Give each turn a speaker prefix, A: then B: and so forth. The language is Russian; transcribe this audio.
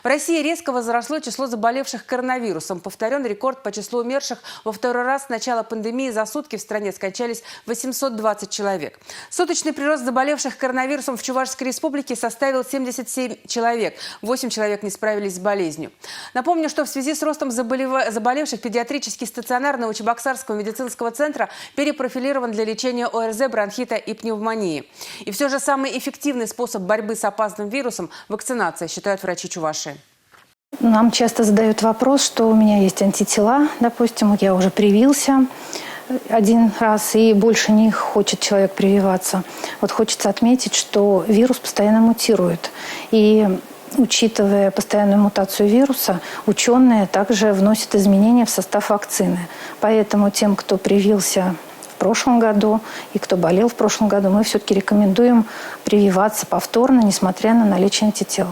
A: В России резко возросло число заболевших коронавирусом. Повторен рекорд по числу умерших. Во второй раз с начала пандемии за сутки в стране скончались 820 человек. Суточный прирост заболевших коронавирусом в Чувашской республике составил 77 человек. 8 человек не справились с болезнью. Напомню, что в связи с ростом заболевших педиатрический стационар Новочебоксарского медицинского центра перепрофилирован для лечения ОРЗ, бронхита и пневмонии. И все же самый эффективный способ борьбы с опасным вирусом – вакцинация, считают врачи Чувашии.
B: Нам часто задают вопрос, что у меня есть антитела, допустим, я уже привился один раз и больше не хочет человек прививаться. Вот хочется отметить, что вирус постоянно мутирует. И учитывая постоянную мутацию вируса, ученые также вносят изменения в состав вакцины. Поэтому тем, кто привился в прошлом году и кто болел в прошлом году, мы все-таки рекомендуем прививаться повторно, несмотря на наличие антител.